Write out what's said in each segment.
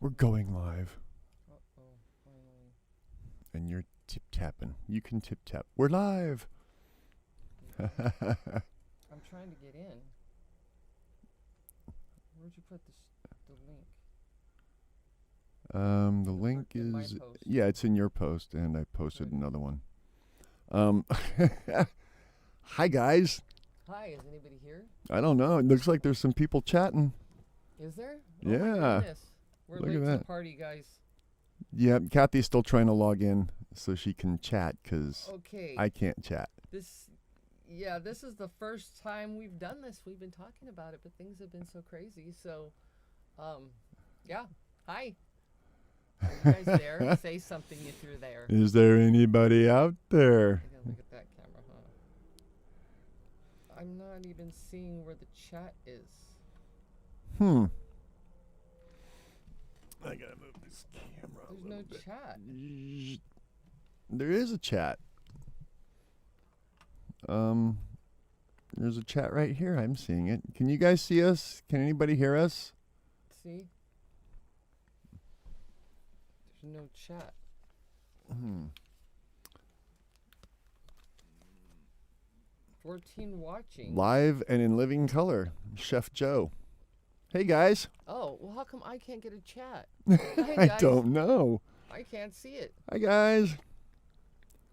We're going live. Uh-oh, finally. And you're tip-tapping. You can tip-tap. We're live. I'm trying to get in. Where'd you put the link? The link In my is... post. Yeah, it's in your post, and I posted another one. Hi, guys. Hi, is anybody here? I don't know. It looks like there's some people chatting. Is there? Yeah. Oh my goodness. We're Look late at to that. the party, guys. Yeah, Kathy's still trying to log in so she can chat because Okay. I can't chat. This is the first time we've done this. We've been talking about it, but things have been so crazy. So, yeah. Hi. Are you guys there? Say something if you're there. Is there anybody out there? I gotta look at that camera, huh? I'm not even seeing where the chat is. I gotta move this camera. There's no chat. There is a chat. There's a chat right here. I'm seeing it. Can you guys see us? Can anybody hear us? See? There's no chat. 14 watching. Live and in living color. Chef Joe. Hey, guys. Oh, well, how come I can't get a chat? I don't know. I can't see it. Hi, guys.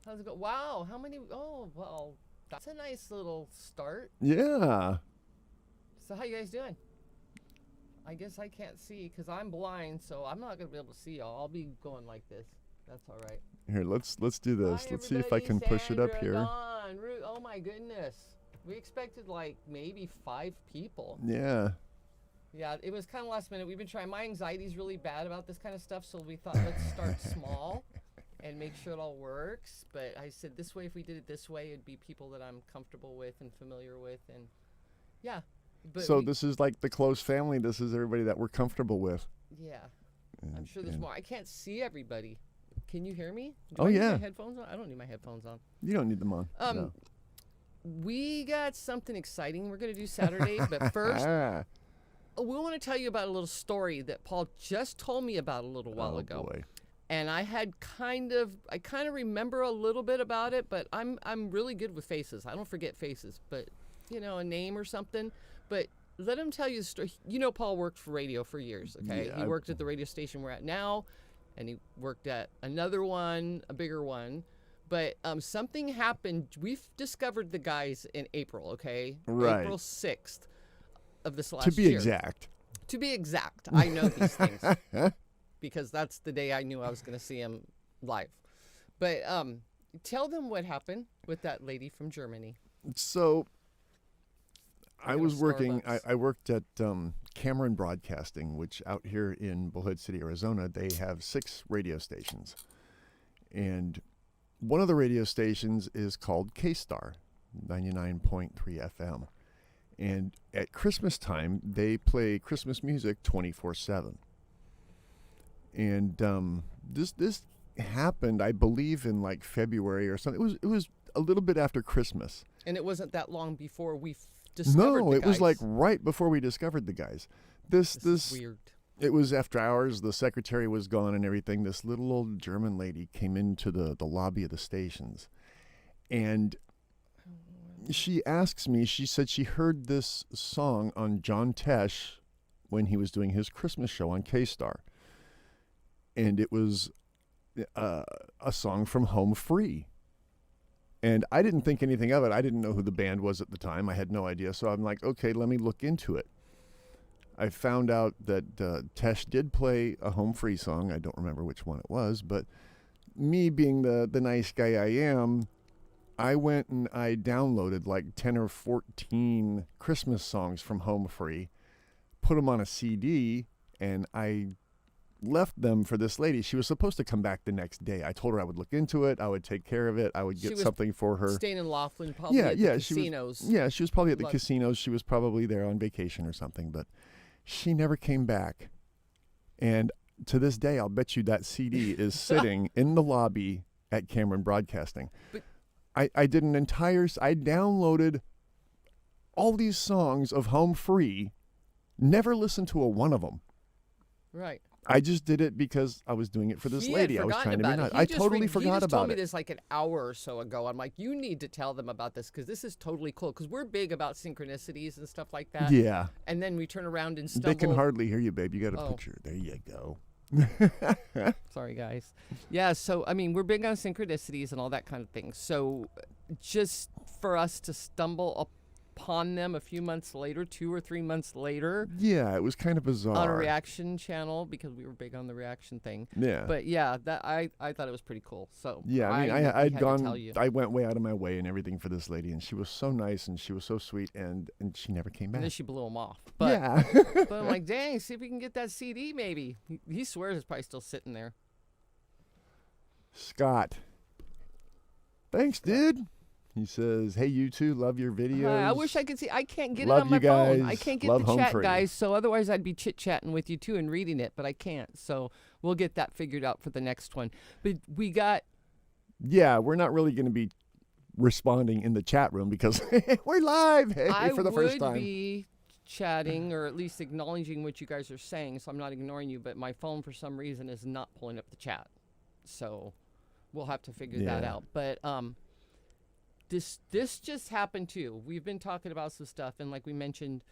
How's it go? Wow, how many? Oh, well, that's a nice little start. Yeah. So how you guys doing? I guess I can't see because I'm blind, so I'm not going to be able to see y'all. I'll be going like this. That's all right. Here, let's do this. Hi, Let's see if I can push it up Sandra, here. Dawn, Ruth. Oh, my goodness. We expected like maybe 5 people. Yeah. Yeah, it was kind of last minute. We've been trying. My anxiety's really bad about this kind of stuff, so we thought let's start small and make sure it all works. But I said this way, if we did it this way, it'd be people that I'm comfortable with and familiar with, and yeah. But So this is like the close family. This is everybody that we're comfortable with. yeah, I'm sure there's more. I can't see everybody. Can you hear me? Oh, I need yeah. my headphones on? I don't need my headphones on. You don't need them on. No. We got something exciting we're gonna do Saturday, but first. We want to tell you about a little story that Paul just told me about a little while ago. Boy. And I kind of remember a little bit about it, but I'm really good with faces. I don't forget faces, but a name or something. But let him tell you the story. Paul worked for radio for years, okay? Yeah, He worked at the radio station we're at now, and he worked at another one, a bigger one. But something happened. We've discovered the guys in April, okay? Right. April 6th. Of this last To be year. exact. To be exact, I know these things because that's the day I knew I was going to see him live. But tell them what happened with that lady from Germany. So I was working, Starbucks. I worked at Cameron Broadcasting, which out here in Bullhead City, Arizona, they have 6 radio stations. And one of the radio stations is called K-Star, 99.3 FM. And at Christmas time, they play Christmas music 24/7. And this happened, I believe, in like February or something. It was a little bit after Christmas. And it wasn't that long before we discovered No, the it was guys. like right before we discovered the guys. This is weird. It was after hours. The secretary was gone and everything. This little old German lady came into the lobby of the stations, and she asks me, she said she heard this song on John Tesh when he was doing his Christmas show on K-Star. And it was a song from Home Free. And I didn't think anything of it. I didn't know who the band was at the time. I had no idea. So I'm like, okay, let me look into it. I found out that Tesh did play a Home Free song. I don't remember which one it was. But me being the nice guy I am, I went and I downloaded like 10 or 14 Christmas songs from Home Free, put them on a CD, and I left them for this lady. She was supposed to come back the next day. I told her I would look into it. I would take care of it. I would get something for her. Staying in Laughlin, probably at the casinos. She was probably at the casinos. She was probably there on vacation or something, but she never came back. And to this day, I'll bet you that CD is sitting in the lobby at Cameron Broadcasting. But I did an entire, I downloaded all these songs of Home Free, never listened to one of them. right. I just did it because I was doing it for this He lady. had I was forgotten trying to be about it. nice. He I just totally he forgot just told about me it. this like an hour or so ago. I'm like, you need to tell them about this because this is totally cool. Because we're big about synchronicities and stuff like that. Yeah. And then we turn around and stumble. They can hardly hear you, babe. You got a Oh. picture. There you go. Sorry, guys. Yeah, so, I mean, we're big on synchronicities and all that kind of thing. So just for us to stumble upon them a few months later, 2 or 3 months later, Yeah, it was kind of bizarre. on a reaction channel, because we were big on the reaction thing. Yeah. But yeah, that I thought it was pretty cool. So Yeah, I mean, really I'd had to gone, tell you. I went way out of my way and everything for this lady, and she was so nice, and she was so sweet, and she never came And back. then she blew him off. But, Yeah. but I'm like, dang, see if we can get that CD maybe. He swears it's probably still sitting there. Scott. Thanks, dude. He says, hey, you two, love your videos. I wish I could see. I can't get Love it on my you phone. I guys. can't get Love the chat, homefree. guys. So otherwise, I'd be chit-chatting with you too and reading it, but I can't. So we'll get that figured out for the next one. But we got. Yeah, we're not really going to be responding in the chat room because we're live for the first I time. would be chatting or at least acknowledging what you guys are saying, so I'm not ignoring you. But my phone, for some reason, is not pulling up the chat. So we'll have to figure that Yeah. out. But This just happened too. We've been talking about some stuff, and like we mentioned,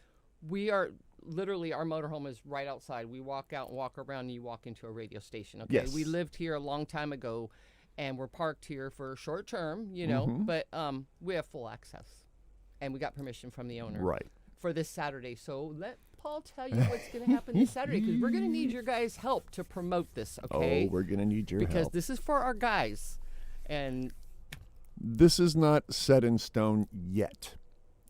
we are literally, our motorhome is right outside. We walk out and walk around, and you walk into a radio station. Okay, Yes. we lived here a long time ago, and we're parked here for short term, you know. Mhm. But we have full access, and we got permission from the owner Right. for this Saturday. So let Paul tell you what's going to happen this Saturday, because we're going to need your guys' help to promote this. Okay, Oh, we're going to need your because help. this is for our guys, and. This is not set in stone yet.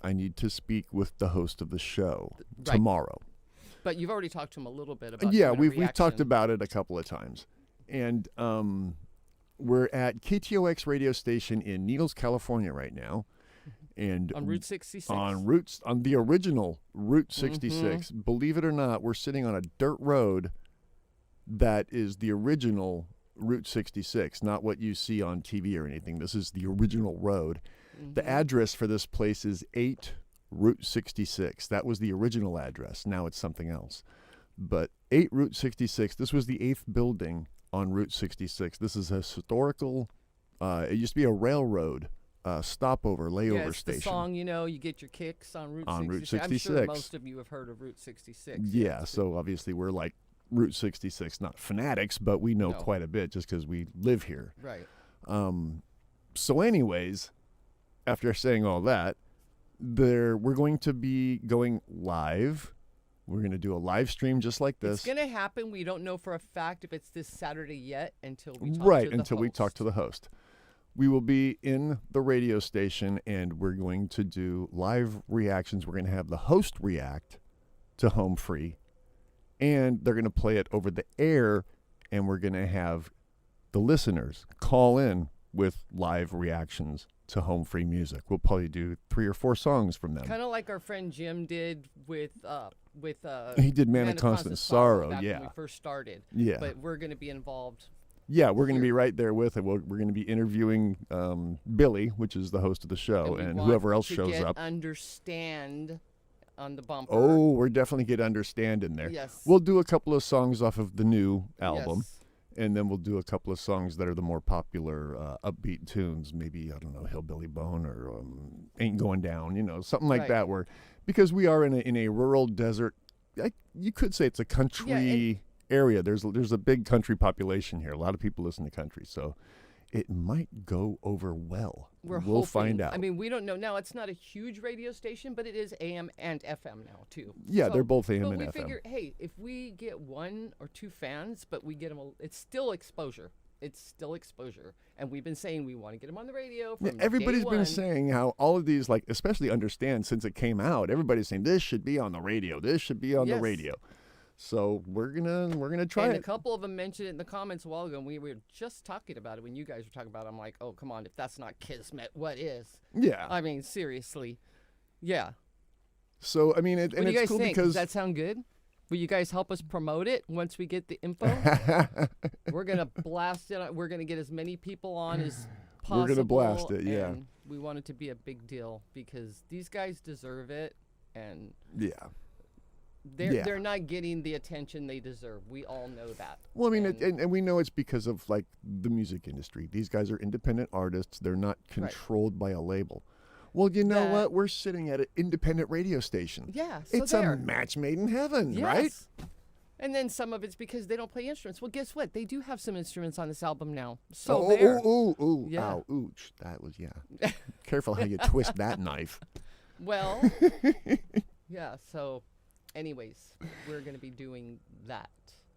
I need to speak with the host of the show Right. tomorrow. But you've already talked to him a little bit about Yeah, doing a we've talked reaction. about it a couple of times. And we're at KTOX radio station in Needles, California right now. And on Route 66. on the original Route 66. Believe it or not, we're sitting on a dirt road that is the original Route 66, not what you see on TV or anything. This is the original road. The address for this place is 8 Route 66. That was the original address. Now it's something else. But 8 Route 66, this was the 8th building on Route 66. This is a historical, it used to be a railroad stopover, layover yeah, it's station. the song, you know, you get your kicks on Route 66. On Route I'm sure 66. most of you have heard of Route 66. Yeah, it's so obviously we're like Route 66, not fanatics, but we know No. quite a bit just because we live here. right. So anyways, after saying all that, we're going to be going live. We're going to do a live stream just like this. It's going to happen. We don't know for a fact if it's this Saturday yet until we talk Right, to the until we talk to the host. We will be in the radio station, and we're going to do live reactions. We're going to have the host react to Home Free, and they're going to play it over the air, and we're going to have the listeners call in with live reactions to Home Free music. We'll probably do 3 or 4 songs from them. Kind of like our friend Jim did with He did Man of Constant Sorrow, back yeah. when we first started. Yeah. But we're going to be involved. Yeah, we're going to be right there with it. We're going to be interviewing Billy, which is the host of the show, we and want whoever else to shows get up. Understand on the bumper. Oh, we're definitely get Understand in there. Yes. We'll do a couple of songs off of the new album, Yes. and then we'll do a couple of songs that are the more popular upbeat tunes. Maybe, I don't know, Hillbilly Bone or Ain't Going Down, you know, something like Right. that. Where, because we are in a rural desert, you could say it's a country area. There's a big country population here. A lot of people listen to country, so it might go over well. We'll hoping. Find out. I mean, we don't know. Now, it's not a huge radio station, but it is AM and FM now, too. Yeah, So- they're both AM but and we FM. figure, hey, if we get 1 or 2 fans, but we get them, it's still exposure. It's still exposure. And we've been saying we want to get them on the radio from Everybody's day been one. saying how all of these, like, especially Understand, since it came out, everybody's saying this should be on the radio. This should be on the Yes. radio. So we're gonna try And it. a couple of them mentioned it in the comments a while ago, and we were just talking about it when you guys were talking about it. I'm like, oh, come on, if that's not Kismet, what is? Yeah. I mean, seriously. Yeah. So I mean, and What do you it's guys cool think? because Does that sound good? Will you guys help us promote it once we get the info? We're going to blast it. We're going to get as many people on as possible. We're gonna blast it, yeah. And we want it to be a big deal because these guys deserve it. And yeah. they're not getting the attention they deserve. We all know that. Well, I mean, And- and we know it's because of like the music industry. These guys are independent artists. They're not controlled by a label. Well, you know what? We're sitting at an independent radio station. Yeah, so It's a match made in heaven, right? Yes. And then some of it's because they don't play instruments. Well, guess what? They do have some instruments on this album now. So there. Ooh, Yeah. ow, ooch. That was, yeah. Careful how you twist that knife. Well, yeah. So, anyways, we're going to be doing that.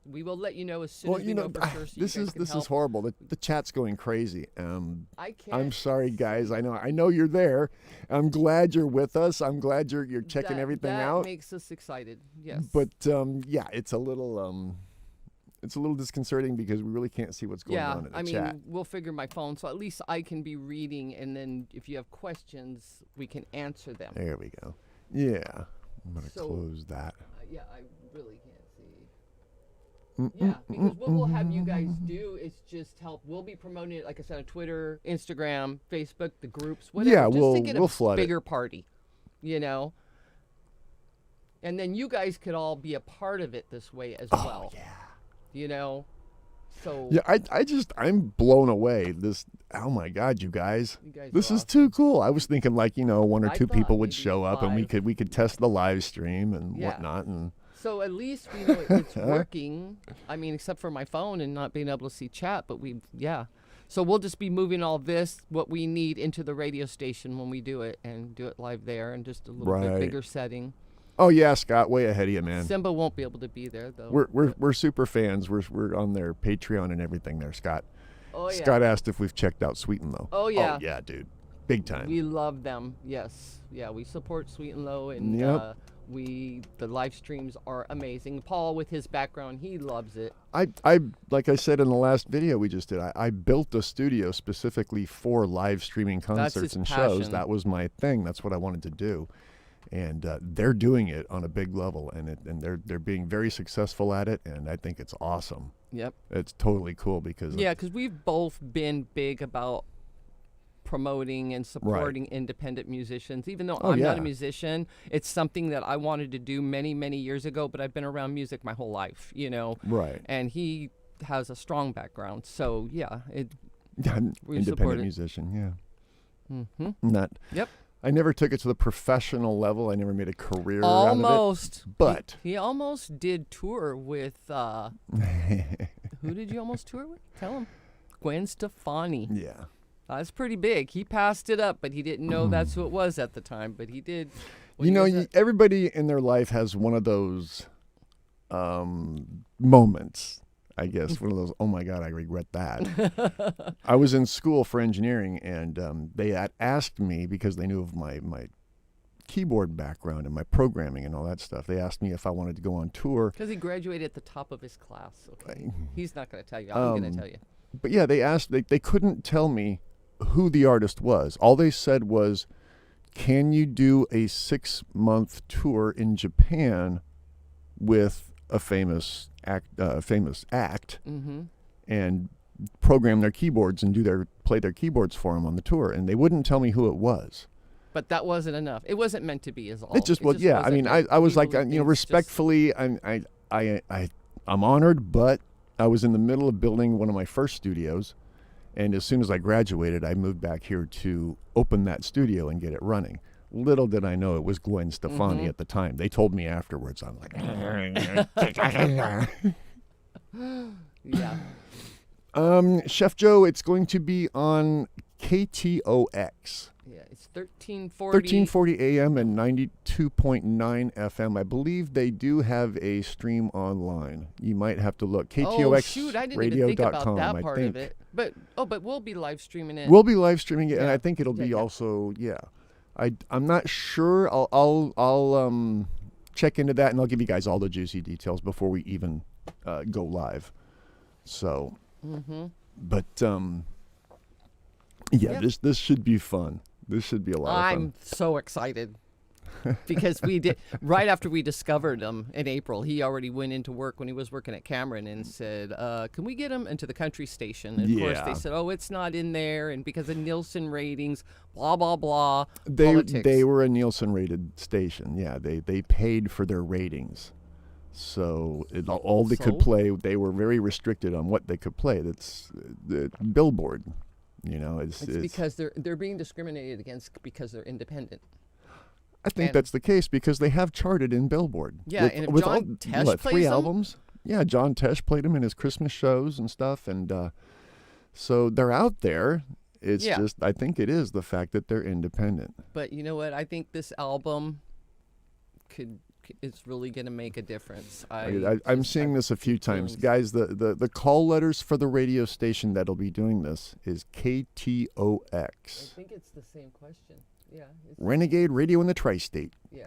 We will let you know as soon as we know for sure. So this is horrible. The chat's going crazy. I can't. I'm sorry, guys. I know you're there. I'm glad you're with us. I'm glad you're checking everything out. That makes us excited. Yes. But yeah, it's a little disconcerting because we really can't see what's going on in the chat. I mean, we'll figure my phone, so at least I can be reading, and then if you have questions, we can answer them. There we go. Yeah, I'm gonna close that. Yeah, I really can't see. Yeah, because what we'll have you guys do is just help. We'll be promoting it, like I said, on Twitter, Instagram, Facebook, the groups, whatever. Yeah, just to get we'll a flood it. bigger party, you know. And then you guys could all be a part of it this way as well. Yeah. You know, so Yeah, I'm blown away. Oh my God, you guys. you guys This are is awesome. too cool. I was thinking like, one or I two thought people would maybe show up and five. we could test the live stream and Yeah. whatnot. And So at least we know it's working. I mean, except for my phone and not being able to see chat, but So we'll just be moving all this, what we need, into the radio station when we do it, and do it live there, and just a little bit Right. bigger setting. oh yeah, Scott, way ahead of you, man. Simba won't be able to be there though. We're super fans. We're on their Patreon and everything there, Scott. Oh yeah. Scott asked if we've checked out Sweet and Low. Oh, yeah. Oh yeah, dude. Big time. We love them. Yes. Yeah, we support Sweet and Low, and Yep. the live streams are amazing. Paul, with his background, he loves it. I like I said in the last video we just did, I built a studio specifically for live streaming concerts his and shows. passion. That was my thing. That's what I wanted to do. And they're doing it on a big level, and they're being very successful at it, and I think it's awesome. Yep. It's totally cool because Yeah, because we've both been big about promoting and supporting independent musicians. Even though I'm not yeah. a musician, it's something that I wanted to do many, many years ago, but I've been around music my whole life, right. And he has a strong background. So, yeah. I'm We support independent it. musician, yeah. Mm-hmm. Not. Yep. I never took it to the professional level. I never made a career out Almost. of it. But He almost did tour with, who did you almost tour with? Tell him. Gwen Stefani. yeah. That's pretty big. He passed it up, but he didn't know that's who it was at the time. But he did. Everybody in their life has one of those moments, I guess. One of those, oh my God, I regret that. I was in school for engineering, and they had asked me, because they knew of my keyboard background and my programming and all that stuff, they asked me if I wanted to go on tour. Because he graduated at the top of his class. Okay. He's not going to tell you. I'm going to tell you. But yeah, they couldn't tell me who the artist was. All they said was, can you do a 6-month tour in Japan with a famous act Mm-hmm. and program their keyboards and play their keyboards for them on the tour? And they wouldn't tell me who it was. But that wasn't enough. It wasn't meant to be, is all. It just was, yeah. I mean, I was like, respectfully, I'm honored, but I was in the middle of building one of my first studios, and as soon as I graduated, I moved back here to open that studio and get it running. Little did I know it was Gwen Stefani at the time. They told me afterwards. I'm like, Yeah. Chef Joe, it's going to be on KTOX. Yeah, it's 1340. 1340 AM and 92.9 FM. I believe they do have a stream online. You might have to look. KTOX Oh, shoot, I didn't even think about that part of it. But we'll be live streaming it. We'll be live streaming it, and Yeah. I think it'll be Yeah. also, yeah. I'm not sure. I'll check into that, and I'll give you guys all the juicy details before we even go live. So, but yeah, this should be fun. This should be a lot of fun. I'm so excited because we did right after we discovered him in April. He already went into work when he was working at Cameron and said, "Can we get him into the country station?" And of course, they said, "Oh, it's not in there," and because of Nielsen ratings, blah blah blah. Politics. They were a Nielsen rated station. Yeah, they paid for their ratings. So all they could So? play, they were very restricted on what they could play. That's the Billboard. You know, It's because they're being discriminated against because they're independent. I think and- that's the case because they have charted in Billboard. Yeah, and if John Tesh what, plays 3 them? albums? Yeah, John Tesh played them in his Christmas shows and stuff, and so they're out there. It's Yeah. just, I think it is the fact that they're independent. But you know what? I think this album it's really going to make a difference. I'm seeing this a few times. feelings. Guys, the call letters for the radio station that'll be doing this is KTOX. I think it's the same question. Yeah. Renegade Radio in the Tri-State. Yeah.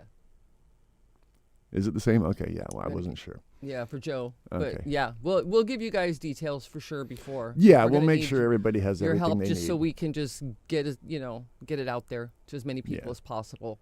Is it the same? Okay, yeah, well, I Renegade. wasn't sure. Yeah, for Joe. Okay. But yeah, we'll give you guys details for sure before. Yeah, We're we'll gonna make need sure everybody has your everything help they just need. so we can just get it out there to as many people Yeah. as possible,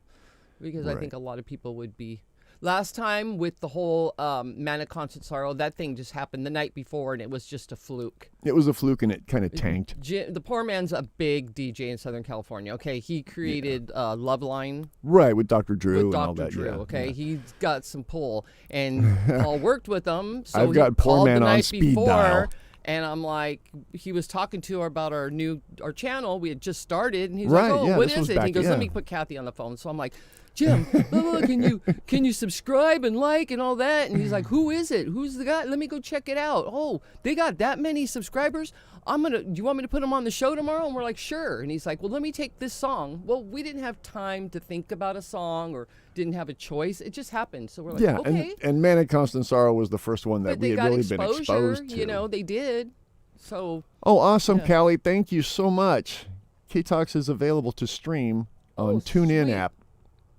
because I Right. think a lot of people would be. Last time with the whole Mana Constant Sorrow, that thing just happened the night before, and it was just a fluke. It was a fluke and it kind of tanked. The poor man's a big DJ in Southern California. Okay, he created Loveline Right, with Dr. Drew with and all Dr. that. Drew. yeah, Okay, yeah. he's got some pull, and Paul worked with him. So I've got he poor called man the on night speed before, dial. and I'm like, he was talking to her about our channel. We had just started, and he's Right, like, "Oh, yeah, what this is was it?" And he back- goes, yeah. "Let me put Kathy on the phone." So I'm like, "Jim, blah, blah, can you subscribe and like and all that?" And he's like, "Who is it? Who's the guy? Let me go check it out." "Oh, they got that many subscribers. Do you want me to put them on the show tomorrow?" And we're like, "Sure." And he's like, "Well, let me take this song." Well, we didn't have time to think about a song or didn't have a choice. It just happened. So we're like, Yeah, okay. and Man of Constant Sorrow was the first one that But we they had got really been exposed to. You know, they did. So Oh, awesome, Yeah. Callie. Thank you so much. KTOX is available to stream on Oh, TuneIn sweet. app.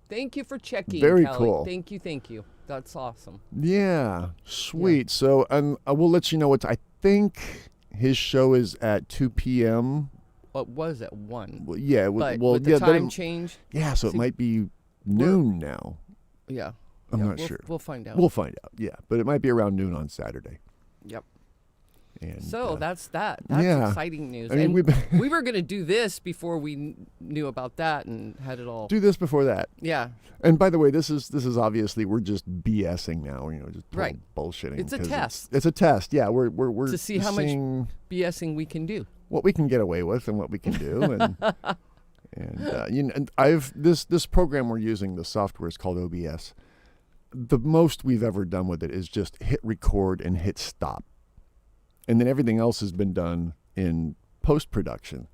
thank you for checking. Very Kelly. cool. Thank you. That's awesome. Yeah, sweet. So I will let you know what I think his show is at 2 p.m. What was it? 1. Well, yeah, But well, with the yeah, then time change, yeah. So it See, might be noon now. yeah. I'm Yeah, not we'll- sure. We'll find out. We'll find out. Yeah, but it might be around noon on Saturday. Yep. And So that's that. That's yeah. exciting news. I mean, and we've been we were going to do this before we knew about that and had it all. do this before that. Yeah. And by the way, this is obviously we're just BSing now. You know, just total Right. bullshitting. It's a 'cause test. It's a test. Yeah, we're To see how much seeing BSing we can do. what we can get away with and what we can do. And you know, and this program we're using, the software is called OBS. The most we've ever done with it is just hit record and hit stop, and then everything else has been done in post production.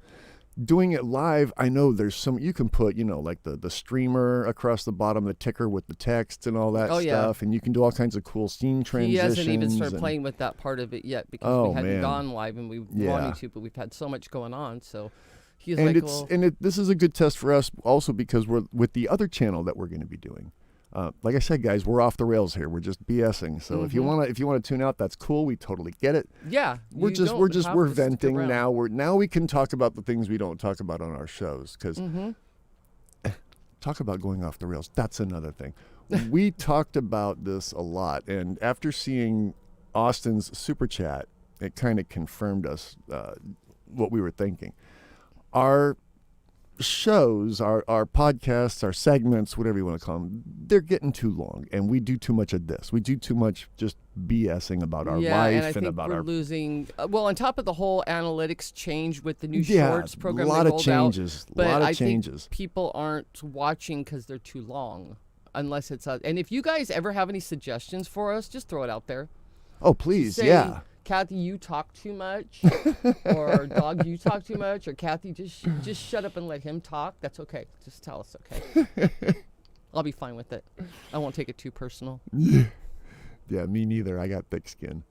Doing it live, I know there's some you can put, you know, like the streamer across the bottom, the ticker with the text and all that Oh, yeah. stuff, and you can do all kinds of cool scene He transitions. hasn't even started and- playing with that part of it yet because Oh, we hadn't man. gone live and we Yeah. wanted to, but we've had so much going on. So he's And like, it's well, this is a good test for us also because we're with the other channel that we're going to be doing. Like I said, guys, we're off the rails here. We're just BSing. So if you Mm-hmm. want to tune out, that's cool. We totally get it. yeah. We're you just don't we're have to stick venting around. now. Now we can talk about the things we don't talk about on our shows because talk about going off the rails. That's another thing. We talked about this a lot, and after seeing Austin's super chat, it kind of confirmed us what we were thinking. Our shows, our podcasts, our segments, whatever you want to call them, they're getting too long, and we do too much of this. We do too much just BSing about our Yeah, life and I think about we're our losing. Well, on top of the whole analytics change with the new yeah, shorts program, a lot they of rolled changes, out, but a lot of I changes. think people aren't watching because they're too long, unless it's. And if you guys ever have any suggestions for us, just throw it out there. Oh, please, Say, yeah. Kathy, you talk too much, or Dog, you talk too much, or Kathy, just shut up and let him talk. That's okay. Just tell us, okay? I'll be fine with it. I won't take it too personal. Yeah, me neither. I got thick skin.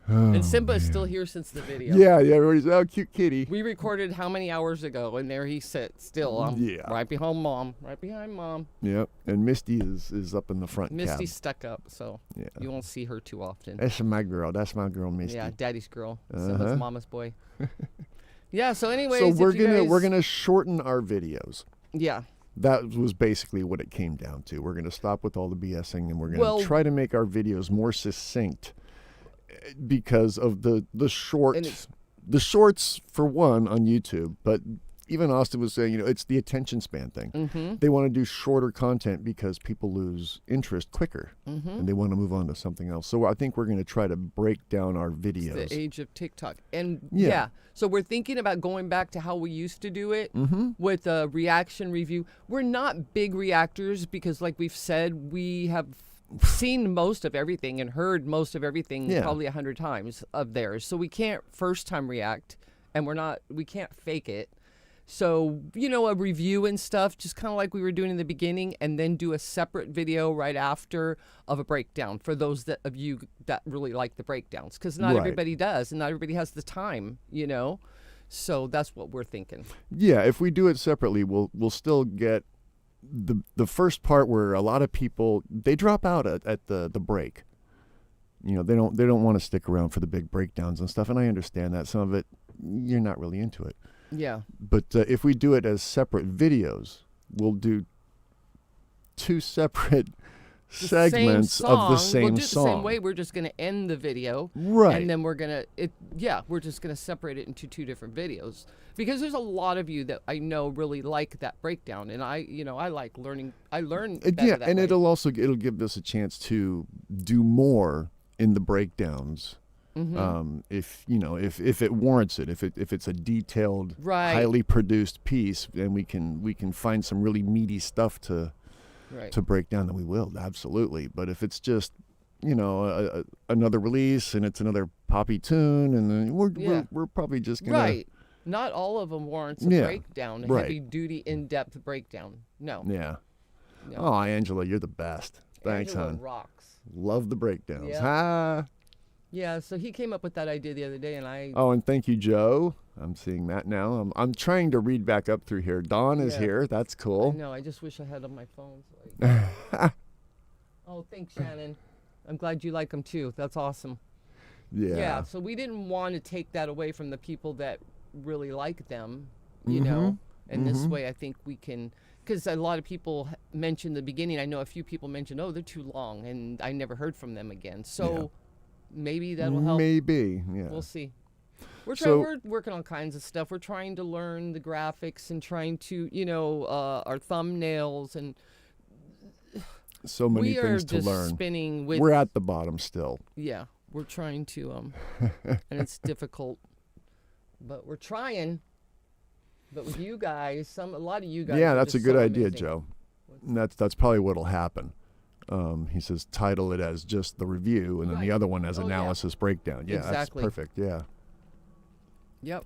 And Simba is still here since the video. Yeah, everybody's, oh, cute kitty. We recorded how many hours ago, and there he sits still. Yeah. Right behind Mom. Right behind Mom. Yep, and Misty is up in the front Misty's cab. stuck up, so Yeah. you won't see her too often. That's my girl. That's my girl, Misty. Yeah, Daddy's girl. Uh-huh. Simba's Mama's boy. Yeah. So, anyways, So if we're you gonna guys, we're gonna shorten our videos. Yeah. That was basically what it came down to. We're gonna stop with all the BSing, and we're gonna Well- try to make our videos more succinct because of the short And it's- the shorts for one on YouTube, but even Austin was saying, it's the attention span thing. Mm-hmm. They want to do shorter content because people lose interest quicker, and they want to move on to something else. So I think we're going to try to break down our videos. It's the age of TikTok. And Yeah. so we're thinking about going back to how we used to do it Mm-hmm. with a reaction review. We're not big reactors because, like we've said, we have seen most of everything and heard most of everything Yeah. probably 100 times of theirs. So we can't first time react, and we can't fake it. So, a review and stuff, just kind of like we were doing in the beginning, and then do a separate video right after of a breakdown for those of you that really like the breakdowns. Because not Right. everybody does, and not everybody has the time, So that's what we're thinking. Yeah, if we do it separately, we'll still get the first part where a lot of people, they drop out at the break. They don't want to stick around for the big breakdowns and stuff, and I understand that. Some of it, you're not really into it. Yeah. But if we do it as separate videos, we'll do 2 separate segments of the same We'll do it song. the same way. We're just going to end the video. Right. And then we're just going to separate it into 2 different videos. Because there's a lot of you that I know really like that breakdown. And I like learning. I learn better Yeah, that and way. it'll give us a chance to do more in the breakdowns. Mm-hmm. If it warrants it, if it's a detailed, Right. highly produced piece, and we can find some really meaty stuff to break down, then we will, absolutely. But if it's just another release and it's another poppy tune, and then we're probably just gonna Right. Not all of them warrants a Yeah, breakdown, a right. heavy duty, in-depth breakdown. No. Yeah. No. Oh, Angela, you're the best. Thanks, Angela hon. rocks. Love the breakdowns. Yeah. Ha. Yeah, so he came up with that idea the other day, and I... Oh, and thank you, I'm seeing that now. I'm trying to read back up through here. Dawn is Yeah. here. That's I cool. know, I just wish I had on my phone. So oh, thanks, Shannon. I'm glad you like them, too. That's awesome. Yeah. So we didn't want to take that away from the people that really like them, Mhm. And this Mhm. way I think we can... Because a lot of people mentioned the beginning. I know a few people mentioned, oh, they're too long, and I never heard from them again. So maybe that'll help. Maybe, yeah. We'll see. We're So- working on kinds of stuff. We're trying to learn the graphics and trying to, our thumbnails, and So many we are things to just learn. spinning with. We're at the bottom still. Yeah, we're trying to, and it's difficult, but we're trying. But with you guys, a lot of you guys. Yeah, are that's a just good so idea, amazing. Joe. And that's probably what'll happen. He says title it as just the review, and then the Right. other one as Oh, yeah. analysis breakdown. Yeah, Exactly. that's perfect. Yeah. Yep.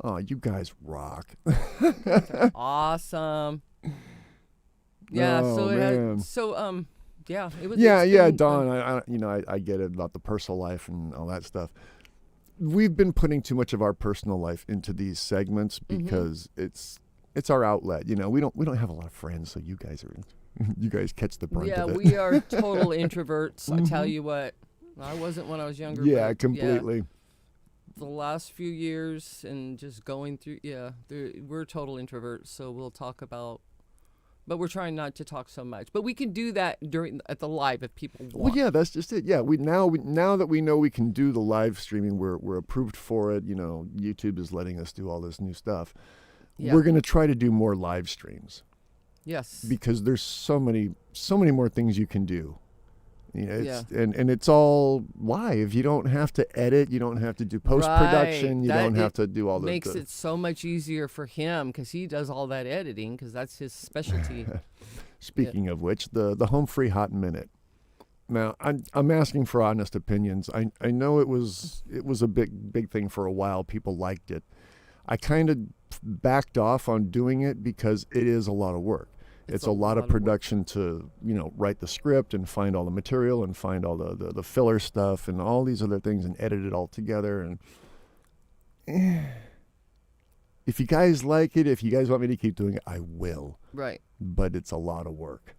Oh, you guys rock. Awesome. Yeah. Oh, so man. yeah, it was. Yeah, it's yeah, been fun. Dawn. I get it about the personal life and all that stuff. We've been putting too much of our personal life into these segments Mm-hmm. because it's our outlet. We don't have a lot of friends, so you guys catch the brunt Yeah, of it. we are total introverts. I tell you what, I wasn't when I was younger. Yeah, but completely. the last few years and just going through, we're total introverts. So we'll talk about, but we're trying not to talk so much. But we can do that at the live if people want. Well, yeah, that's just it. Yeah, now that we know we can do the live streaming, we're approved for it. YouTube is letting us do all this new stuff. Yeah. We're going to try to do more live streams Yes. because there's so many more things you can do. And it's all live. You don't have to edit. You don't have to do post production. Right. You don't have to do all the makes it so much easier for him because he does all that editing because that's his specialty. Speaking of which, the home free hot minute. Now I'm asking for honest opinions. I know it was a big thing for a while. People liked it. I kind of backed off on doing it because it is a lot of work. It's a lot of production to write the script and find all the material and find all the filler stuff and all these other things and edit it all together. And if you guys like it, if you guys want me to keep doing it, I will. Right. But it's a lot of work.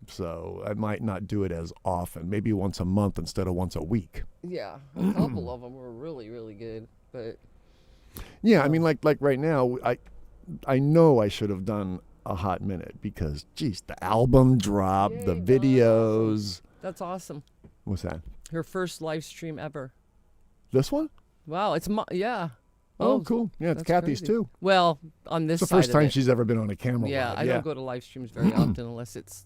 So I might not do it as often, maybe once a month instead of once a week. Yeah. A couple of them were really, really good. But Yeah, I mean, like right now, I know I should have done a hot minute because, geez, the album dropped, Yay, the Dawn. videos. that's awesome. What's that? Her first live stream ever. This one? Wow. Yeah. Oh, cool. Yeah, it's that's Kathy's crazy. too. Well, on this It's the side first of time it. she's ever been on a camera. Yeah, live. I don't go to live streams very often unless it's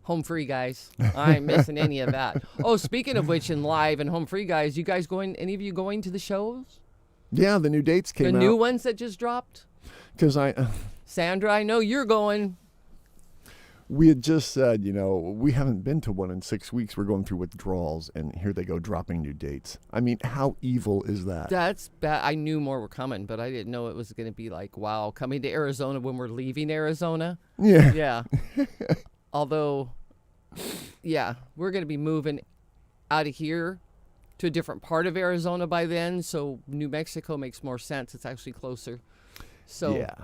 home free, guys. I ain't missing any of that. Oh, speaking of which, in live and home free, guys, you guys going? Any of you going to the shows? Yeah, the new dates came The out. new ones that just dropped. Because Sandra, I know you're going. we had just said, we haven't been to one in 6 weeks. We're going through withdrawals, and here they go dropping new dates. I mean, how evil is that? That's bad. I knew more were coming, but I didn't know it was going to be like, wow, coming to Arizona when we're leaving Arizona. Yeah. Yeah. Although, yeah, we're going to be moving out of here to a different part of Arizona by then. So New Mexico makes more sense. It's actually closer. So Yeah.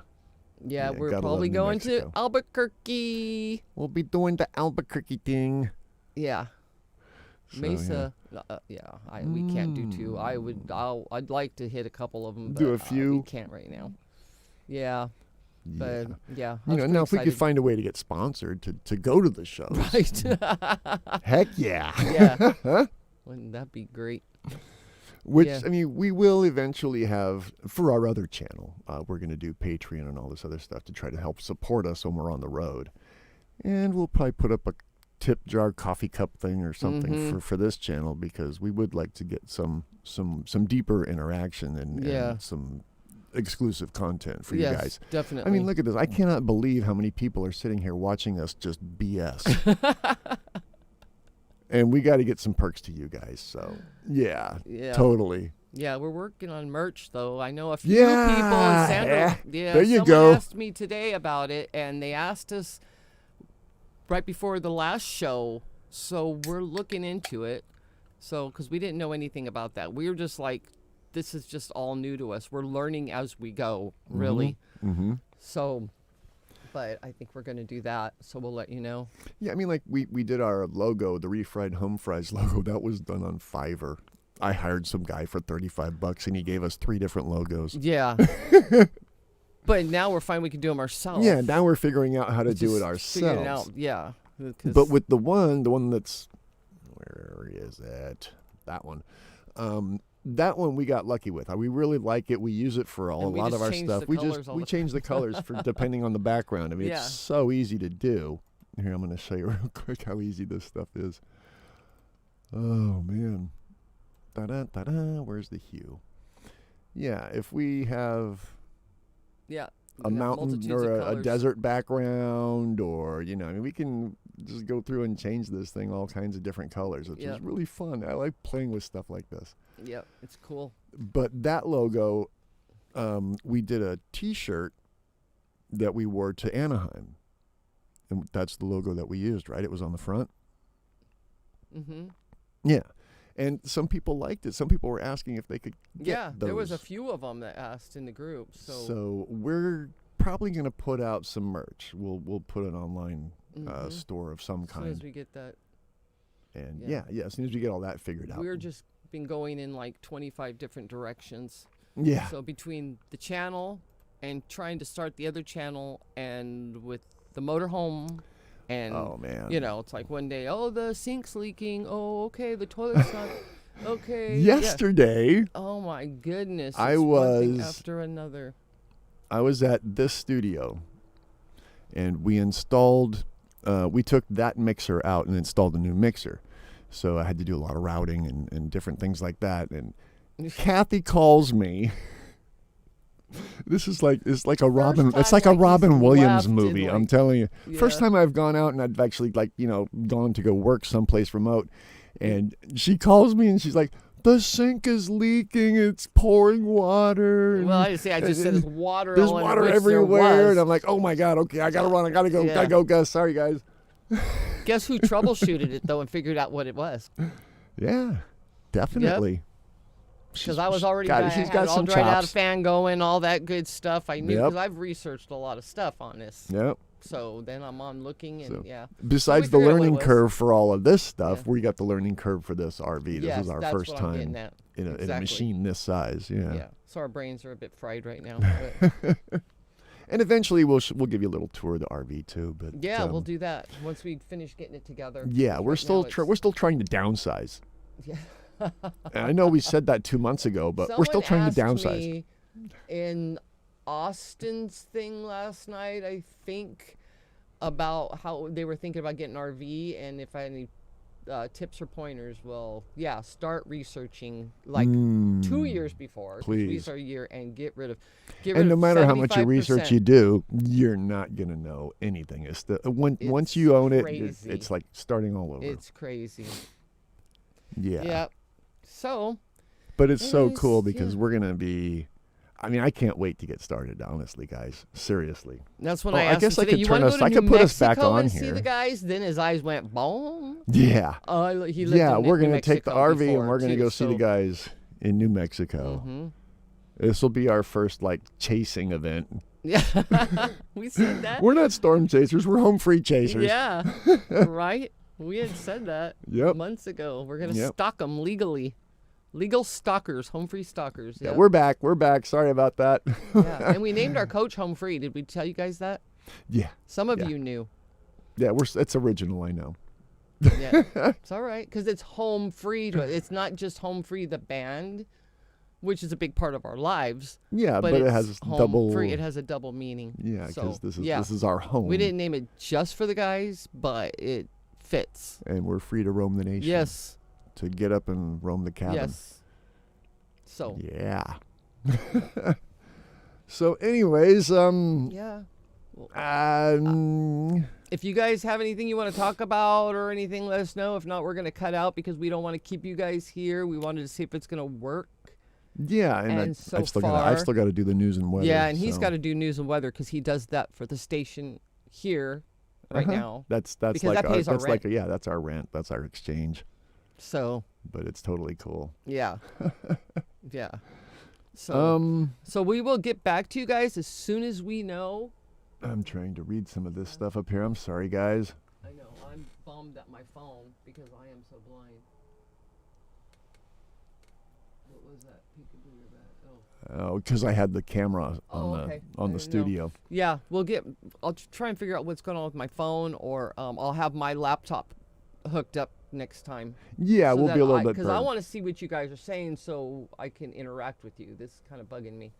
yeah, we're gotta love probably New going to Mexico. Albuquerque. We'll be doing the Albuquerque thing. Yeah. So, Mesa. We can't do two. I'd like to hit a couple of them. But, Do a few. We can't right now. Yeah. Yeah. But yeah. Now if we could find a way to get sponsored to go to the shows. Right. Heck yeah. Yeah. Wouldn't that be great? Which, Yeah. I mean, we will eventually have, for our other channel, we're going to do Patreon and all this other stuff to try to help support us when we're on the road. And we'll probably put up a tip jar coffee cup thing or something for this channel, because we would like to get some deeper interaction and some exclusive content for you Yes, guys. definitely. I mean, look at this. I cannot believe how many people are sitting here watching us just BS. And we got to get some perks to you guys. So, yeah. Totally. Yeah, we're working on merch, though. I know a few Yeah, people. And Sandra, there you someone go. asked me today about it, and they asked us right before the last show. So we're looking into it. So, because we didn't know anything about that. We were just like, this is just all new to us. We're learning as we go, really. Mm-hmm. So, but I think we're going to do that. So we'll let you know. Yeah, I mean, like we did our logo, the refried home fries logo. That was done on Fiverr. I hired some guy for $35, and he gave us 3 different logos. Yeah. But now we're finding we can do them ourselves. Yeah, now we're figuring out how to do it Just figuring ourselves. out, yeah. 'Cause- But with the one that's, where is it? That one. That one we got lucky with. We really like it. We use it for a And we lot just of our change stuff. the We colors all we the change the colors for depending on the background. I mean, Yeah. it's so easy to do. Here, I'm going to show you real quick how easy this stuff is. Oh man, da-da. Where's the hue? Yeah, if we have yeah. a we got mountain multitudes or of a colors. desert background, or I mean, we can just go through and change this thing all kinds of different colors, which is Yep. really fun. I like playing with stuff like this. Yep, it's cool. But that logo, we did a T-shirt that we wore to Anaheim, and that's the logo that we used. Right? It was on the front. Mm-hmm. Yeah, and some people liked it. Some people were asking if they could get Yeah, there was a those. few of them that asked in the group. So we're probably going to put out some merch. We'll put an online Mhm. store of some as soon as kind. we get that, And yeah. as soon as we get all that figured out. we're just been going in like 25 different directions. Yeah. So between the channel and trying to start the other channel, and with the motorhome, and Oh man. it's like one day, oh, the sink's leaking. Oh, okay, the toilet's not. Okay. yeah. Yesterday, Oh my goodness! I it's one thing was- after another. I was at this studio, and we installed. We took that mixer out and installed a new mixer. So I had to do a lot of routing and different things like that. And Kathy calls me. It's like a Robin. It's time, like a like, he's Robin Williams left movie. and, I'm like, telling you. First yeah. time I've gone out and I've actually gone to go work someplace remote, and she calls me and she's like, "The sink is leaking. It's pouring water." And, Well, I just said there's water. there's all in it, water which there everywhere, was. and I'm like, "Oh my god, okay, I gotta run. I gotta go. Yeah. Gotta go, Gus. Sorry, guys." Guess who troubleshooted it though and figured out what it was? Yeah, definitely. Because I was already She's had got it all some dried out, chops. fan going, all that good stuff. I knew Yep. because I've researched a lot of stuff on this. Yep. So then I'm on looking, and So, yeah. Besides the figured out what it learning was. curve for all of this stuff, Yeah. we got the learning curve for this RV. This Yes, is our that's first what I'm time getting at. in a Exactly. machine this size. Yeah. Yeah. So our brains are a bit fried right now. But And eventually we'll give you a little tour of the RV too. But yeah, we'll do that once we finish getting it together. Yeah, we're Right still now we're still trying to downsize. Yeah. And I know we said that 2 months ago, but we're still trying to Someone downsize. asked me in Austin's thing last night, I think, about how they were thinking about getting an RV, and if I had any tips or pointers, well, yeah, start researching like 2 years before. 'Cause we Please. start a year and get rid of. And no matter how much 75%. research you do, you're not gonna know anything. It's once you own it, crazy. it's like starting all over. It's crazy. Yeah. Yep. So. But it's so anyways, cool because yeah. we're gonna be. I mean, I can't wait to get started. Honestly, guys, seriously. That's when Oh, I I asked guess him I today, could you turn want to us- go to I New could put us Mexico back on and see here. the guys? Then his eyes went boom. Yeah. He lived Yeah, in we're New gonna take the Mexico RV before, and we're gonna too, go see the so- guys in New Mexico. Mhm. This will be our first like chasing event. Yeah, we said that. We're not storm chasers. We're home free chasers. Yeah, right. We had said that Yep. months ago. We're gonna Yep. stalk them legally. Legal stalkers, home free stalkers. Yeah, Yep. we're back. We're back. Sorry about that. Yeah, and we named our coach Home Free. Did we tell you guys that? Yeah. Some of Yeah. you knew. Yeah, it's original, I know. Yeah, it's all right because it's home free. It's not just Home Free the band, which is a big part of our lives. Yeah, But but it it's has home double. free. It has a double meaning. Yeah, because So, this yeah. is our home. We didn't name it just for the guys, but it fits. And we're free to roam the nation. Yes. To get up and roam the cabin. Yes. So. Yeah. So, anyways, Yeah. if If you guys have anything you want to talk about or anything, let us know. If not, we're going to cut out because we don't want to keep you guys here. We wanted to see if it's going to work. yeah, and And so I've still far- got to do the news and weather. Yeah, and he's so. got to do news and weather because he does that for the station here right now. That's because like that pays our that's rent. like yeah, that's our rent. That's our exchange. So, But it's totally cool. yeah. Yeah. So, so we will get back to you guys as soon as we know. I'm trying to read some of this stuff up here. I'm sorry, guys. I know. I'm bummed at my phone because I am so blind. What was that? Peekaboo or that? Oh. Oh, because I had the camera Oh, on okay. the I didn't know. studio. Yeah, I'll try and figure out what's going on with my phone, or I'll have my laptop hooked up next time. Yeah, we'll be a little bit. Because I want to see what you guys are saying so I can interact with you. This is kind of bugging me.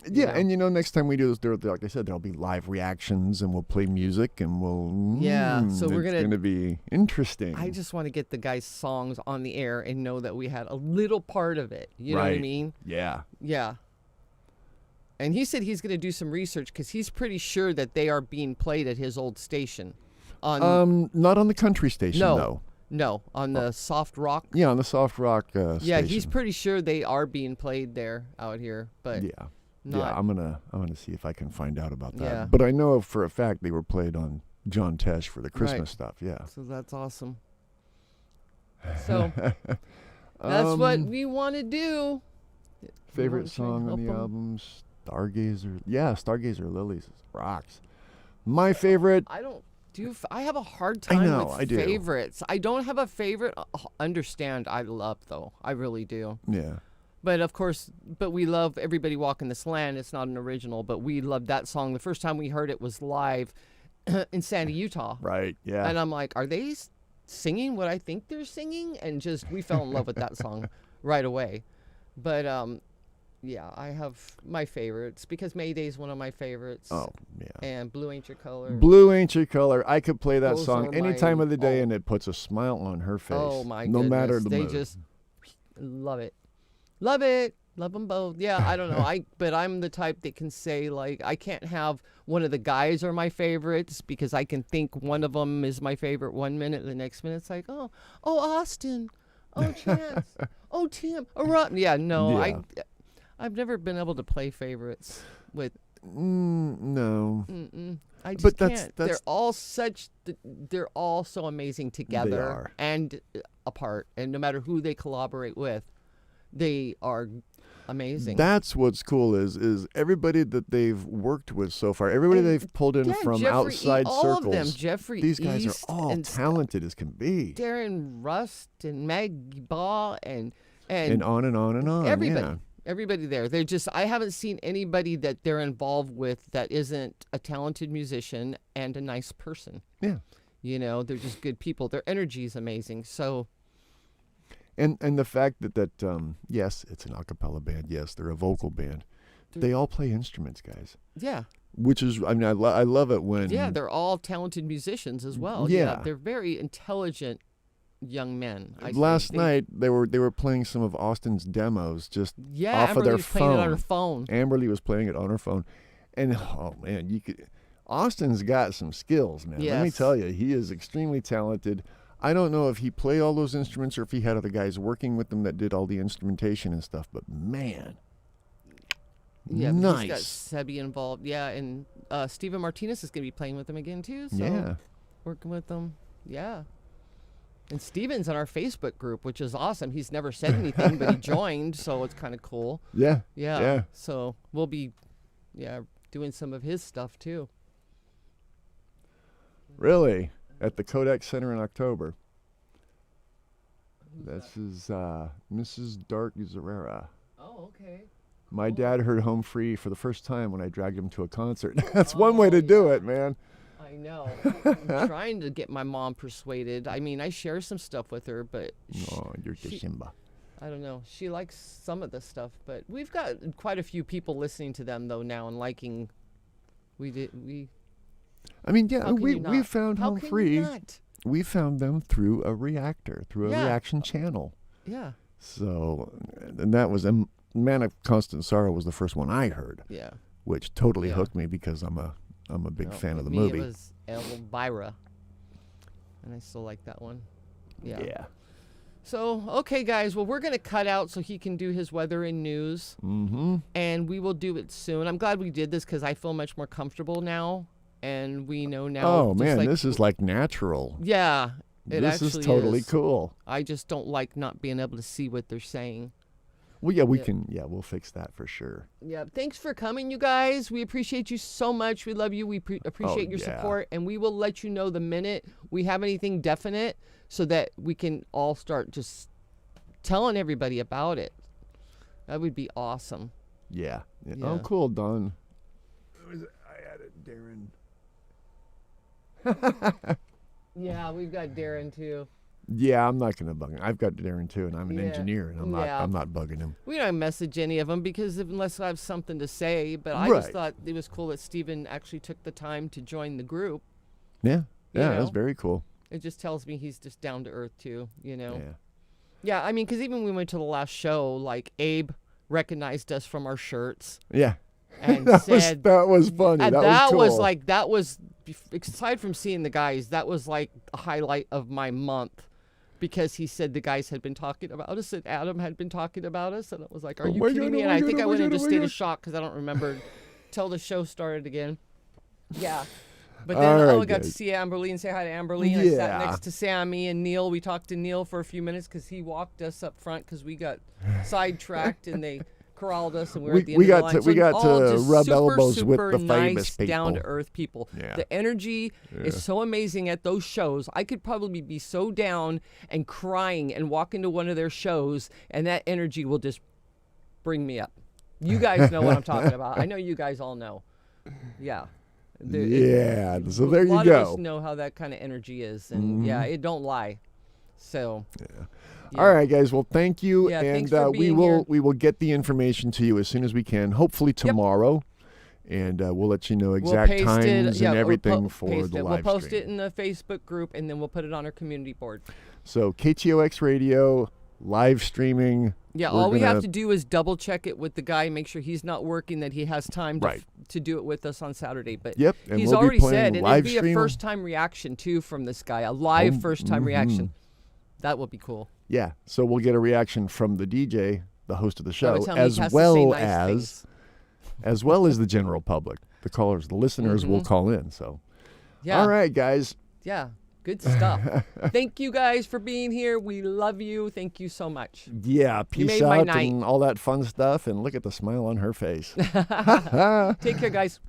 Yeah, you know. and next time we do this, like I said, there'll be live reactions, and we'll play music, and we'll. Yeah, so we're it's gonna- gonna be interesting. I just want to get the guys' songs on the air and know that we had a little part of it. You know what I Right. mean? Yeah. Yeah. And he said he's going to do some research because he's pretty sure that they are being played at his old station. Not on the country station No. though. No, on the soft rock. Yeah, on the soft rock. Yeah, station. he's pretty sure they are being played there out here, but Yeah. not. Yeah, I'm gonna see if I can find out about that. Yeah. But I know for a fact they were played on John Tesh for the Christmas stuff. Yeah. So that's awesome. So that's what we want to do. Favorite wanna try and song on help the 'em. album? Stargazer. Yeah, Stargazer Lilies rocks. My favorite. I don't do. I have a hard time know, with I do. favorites. I don't have a favorite. Understand? I love though. I really do. Yeah. But of course, we love Everybody Walking This Land. It's not an original, but we loved that song. The first time we heard it was live in Sandy, Utah. Right. Yeah. And I'm like, are they singing what I think they're singing? And just, we fell in love with that song right away. But, yeah, I have my favorites because Mayday's one of my favorites. Oh yeah. And Blue Ain't Your Color. Blue Ain't Your Color. I could play that Those song are any my- time of the day, oh. and it puts a smile on her face. Oh my no goodness. matter the They mood. just love it. Love it. Love them both. Yeah, I don't know. But I'm the type that can say, like, I can't have one of the guys are my favorites because I can think one of them is my favorite 1 minute, the next minute it's like, oh Austin, oh Chance, oh Tim, oh Rob. Yeah, no, Yeah. I've never been able to play favorites with. No. I just But can't. that's- They're all they're all so amazing together are. and apart, and no matter who they collaborate with, they are amazing. That's what's cool is everybody that they've worked with so far, everybody And, they've pulled in yeah, from Jeffrey outside all circles. of them. Jeffrey These guys East are all and talented as can be. Darren Rust and Maggie Ball and And on and on and on. everybody. Yeah. Everybody there. They're just, I haven't seen anybody that they're involved with that isn't a talented musician and a nice person. Yeah. You know, they're just good people. Their energy is amazing. So, And the fact that yes, it's an a cappella band. Yes, they're a vocal band. They all play instruments, guys. Yeah. Which is, I mean, I love it when. Yeah, they're all talented musicians as well. Yeah. They're very intelligent young men. Last night they were playing some of Austin's demos just off of their was playing it on her phone. Amberly was playing it on her phone, and oh man, Austin's got some skills, man. Let me Yes. tell you, he is extremely talented. I don't know if he played all those instruments or if he had other guys working with him that did all the instrumentation and stuff, but man, Yeah, nice. but he's got Sebi involved. Yeah, and Steven Martinez is going to be playing with him again too. So Yeah. working with them. Yeah. And Steven's on our Facebook group, which is awesome. He's never said anything, but he joined, so it's kind of cool. Yeah. Yeah. Yeah. So we'll be, doing some of his stuff too. Really? At the Kodak Center in October. This is Mrs. Dark Zerera. Oh, okay. My dad heard Home Free for the first time when I dragged him to a concert. That's one way to do it, man. I know. I'm trying to get my mom persuaded. I mean, I share some stuff with her, but Oh, you're Simba. I don't know. She likes some of the stuff, but we've got quite a few people listening to them though now and liking. I mean, yeah, How can we you not? found How Home can you Free. not? We found them through a reactor, through a Yeah. reaction channel. Yeah. So, and that was Man of Constant Sorrow was the first one I heard, Yeah. which totally Yeah. hooked me because I'm a big No, fan of with the me, movie. It was Elvira, and I still like that one. Yeah. So, okay, guys. Well, we're going to cut out so he can do his weather and news, and we will do it soon. I'm glad we did this because I feel much more comfortable now, and we know now. Oh, just man, like, this is like natural. Yeah, it This is actually totally is. cool. I just don't like not being able to see what they're saying. Well, yeah, Yeah. we'll fix that for sure. Yeah, thanks for coming, you guys. We appreciate you so much. We love you. We appreciate your yeah. support, and we will let you know the minute we have anything definite so that we can all start just telling everybody about it. That would be awesome. Yeah. Yeah. Oh, cool, Don. I added Darren. Yeah, we've got Darren too. Yeah, I'm not gonna bug him. I've got Darren too, and I'm an Yeah. engineer, and Yeah. I'm not bugging him. We don't message any of them because unless I have something to say, but I just Right. thought it was cool that Steven actually took the time to join the group. Yeah, yeah, that's know? very cool. It just tells me he's just down to earth too, you know. Yeah. Yeah, I mean, because even when we went to the last show, like Abe recognized us from our shirts Yeah. and that said, was funny. and That was cool. like that was aside from seeing the guys, that was like a highlight of my month because he said the guys had been talking about us and Adam had been talking about us, and I was like, "Are you my kidding God, me?" oh And my I God, think oh I my went God, into oh my state of God. shock because I don't remember till the show started again. Yeah. But All then right, I got to guys. see Amberly and say hi to Amberly. And I sat Yeah. next to Sammy and Neil. We talked to Neil for a few minutes because he walked us up front because we got sidetracked and they corralled us and we were at the end we of the got line. to- So we got all to just rub super, elbows with super the famous nice, people. down-to-earth people. Yeah. The energy is so amazing at those shows. I could probably be so down and crying and walk into one of their shows and that energy will just bring me up. You guys know what I'm talking about. I know you guys all know. Yeah. Yeah. So there a you lot of go. us know how that kind of energy is, and yeah, it don't lie. So, yeah. All right, guys. Well, thank you, Yeah, and thanks for we being will here. we will get the information to you as soon as we can. Hopefully tomorrow, and we'll let you know exact we'll paste times it, and we'll everything for paste the it. live We'll post stream. it in the Facebook group, and then we'll put it on our community board. So KTOX Radio live streaming. Yeah, We're all we have gonna- to do is double check it with the guy, make sure he's not working, that he has time to, Right. to do it with us on Saturday. But Yep, and he's we'll be already playing said, and it'd live be a stream. first-time reaction too from this guy, a live first-time reaction. That would be cool. Yeah, so we'll get a reaction from the DJ, the host of the That show, would tell me he as has to say well nice as things. the general public, the callers, the listeners will call in. So, Yeah. all right, guys. Yeah, good stuff. Thank you guys for being here. We love you. Thank you so much. Yeah, peace made my out night. and all that fun stuff. And look at the smile on her face. Take care, guys.